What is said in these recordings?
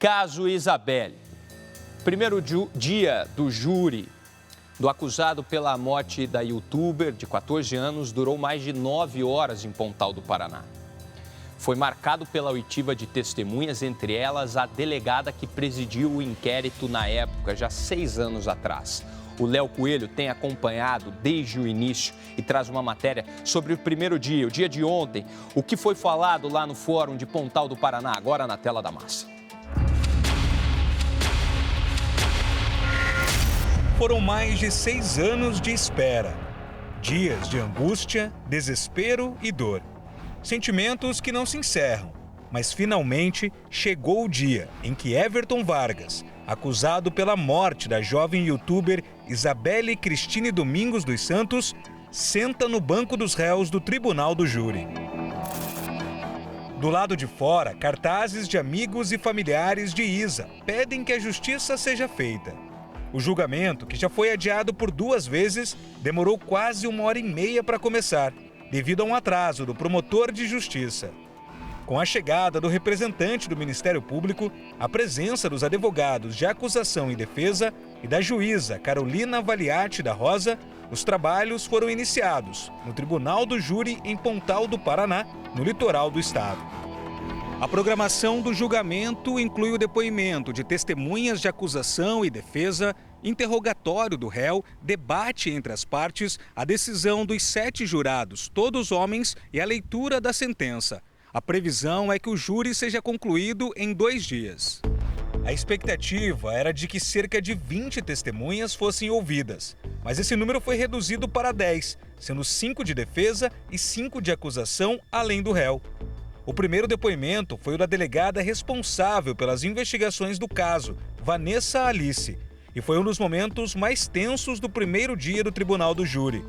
Caso Isabelle. Primeiro dia do júri do acusado pela morte da youtuber de 14 anos durou mais de 9 horas em Pontal do Paraná. Foi marcado pela oitiva de testemunhas, entre elas a delegada que presidiu o inquérito na época, já 6 anos atrás. O Léo Coelho tem acompanhado desde o início e traz uma matéria sobre o primeiro dia, o dia de ontem, o que foi falado lá no Fórum de Pontal do Paraná, agora na tela da massa. Foram mais de 6 anos de espera. Dias de angústia, desespero e dor. Sentimentos que não se encerram. Mas finalmente chegou o dia em que Everton Vargas, acusado pela morte da jovem youtuber Isabelle Cristine Domingos dos Santos, senta no banco dos réus do Tribunal do Júri. Do lado de fora, cartazes de amigos e familiares de Isa pedem que a justiça seja feita. O julgamento, que já foi adiado por 2 vezes, demorou quase 1h30 para começar, devido a um atraso do promotor de justiça. Com a chegada do representante do Ministério Público, a presença dos advogados de acusação e defesa e da juíza Carolina Valiati da Rosa, os trabalhos foram iniciados no Tribunal do Júri em Pontal do Paraná, no litoral do estado. A programação do julgamento inclui o depoimento de testemunhas de acusação e defesa, interrogatório do réu, debate entre as partes, a decisão dos 7 jurados, todos homens, e a leitura da sentença. A previsão é que o júri seja concluído em 2 dias. A expectativa era de que cerca de 20 testemunhas fossem ouvidas, mas esse número foi reduzido para 10, sendo 5 de defesa e 5 de acusação, além do réu. O primeiro depoimento foi o da delegada responsável pelas investigações do caso, Vanessa Alice, e foi um dos momentos mais tensos do primeiro dia do Tribunal do Júri,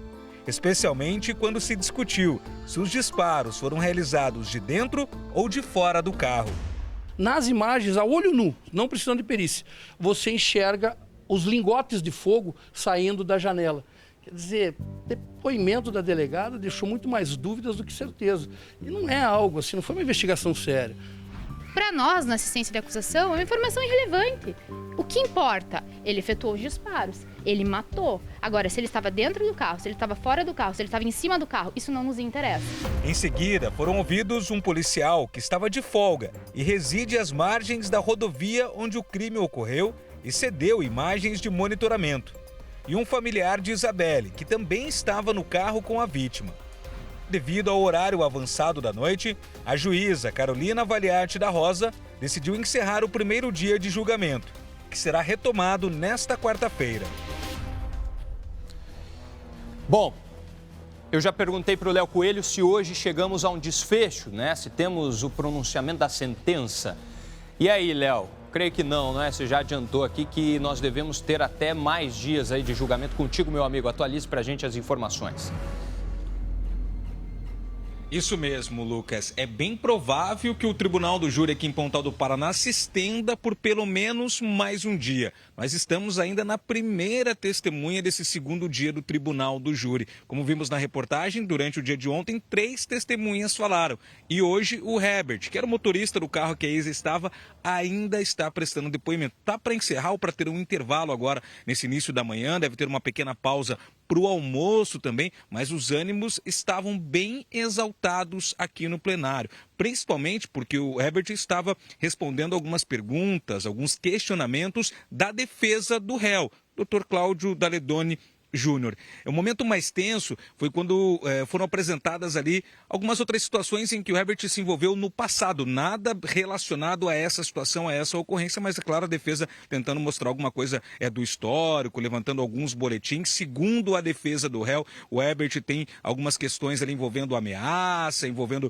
especialmente quando se discutiu se os disparos foram realizados de dentro ou de fora do carro. Nas imagens, a olho nu, não precisando de perícia, você enxerga os lingotes de fogo saindo da janela. Quer dizer, o depoimento da delegada deixou muito mais dúvidas do que certeza. E não é algo assim, não foi uma investigação séria. Para nós, na assistência de acusação, é uma informação irrelevante. O que importa? Ele efetuou os disparos, ele matou. Agora, se ele estava dentro do carro, se ele estava fora do carro, se ele estava em cima do carro, isso não nos interessa. Em seguida, foram ouvidos um policial que estava de folga e reside às margens da rodovia onde o crime ocorreu e cedeu imagens de monitoramento. E um familiar de Isabelle, que também estava no carro com a vítima. Devido ao horário avançado da noite, a juíza Carolina Valiati da Rosa decidiu encerrar o primeiro dia de julgamento, que será retomado nesta quarta-feira. Bom, eu já perguntei para o Léo Coelho se hoje chegamos a um desfecho, né? Se temos o pronunciamento da sentença. E aí, Léo? Creio que não, né? Você já adiantou aqui que nós devemos ter até mais dias aí de julgamento. Contigo, meu amigo, atualize para a gente as informações. Isso mesmo, Lucas. É bem provável que o Tribunal do Júri aqui em Pontal do Paraná se estenda por pelo menos mais um dia. Nós estamos ainda na primeira testemunha desse segundo dia do Tribunal do Júri. Como vimos na reportagem, durante o dia de ontem, 3 testemunhas falaram. E hoje o Herbert, que era o motorista do carro que a Isa estava, ainda está prestando depoimento. Tá para encerrar ou para ter um intervalo agora nesse início da manhã, deve ter uma pequena pausa para o almoço também, mas os ânimos estavam bem exaltados aqui no plenário, principalmente porque o Herbert estava respondendo algumas perguntas, alguns questionamentos da defesa do réu, Dr. Cláudio Daledoni Júnior. O momento mais tenso foi quando foram apresentadas ali algumas outras situações em que o Herbert se envolveu no passado, nada relacionado a essa situação, a essa ocorrência, mas é claro, a defesa tentando mostrar alguma coisa do histórico, levantando alguns boletins. Segundo a defesa do réu, o Herbert tem algumas questões ali envolvendo ameaça, envolvendo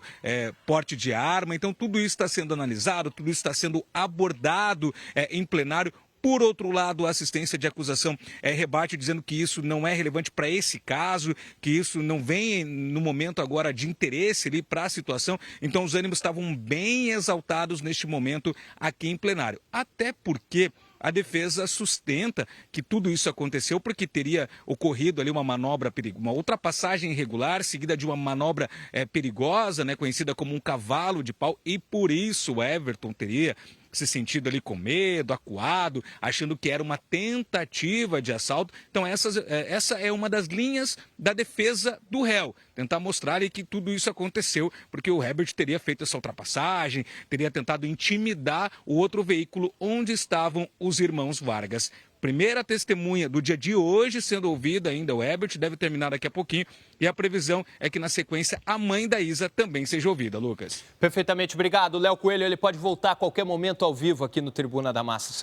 porte de arma, então tudo isso está sendo analisado, tudo isso está sendo abordado em plenário. Por outro lado, a assistência de acusação rebate dizendo que isso não é relevante para esse caso, que isso não vem no momento agora de interesse ali para a situação. Então os ânimos estavam bem exaltados neste momento aqui em plenário. Até porque a defesa sustenta que tudo isso aconteceu porque teria ocorrido ali uma manobra perigosa, uma ultrapassagem irregular, seguida de uma manobra perigosa, né, conhecida como um cavalo de pau, e por isso o Everton teria se sentindo ali com medo, acuado, achando que era uma tentativa de assalto. Então essa é uma das linhas da defesa do réu, tentar mostrar que tudo isso aconteceu porque o Herbert teria feito essa ultrapassagem, teria tentado intimidar o outro veículo onde estavam os irmãos Vargas. Primeira testemunha do dia de hoje sendo ouvida ainda, o Herbert, deve terminar daqui a pouquinho. E a previsão é que na sequência a mãe da Isa também seja ouvida, Lucas. Perfeitamente, obrigado. Léo Coelho, ele pode voltar a qualquer momento ao vivo aqui no Tribuna da Massa.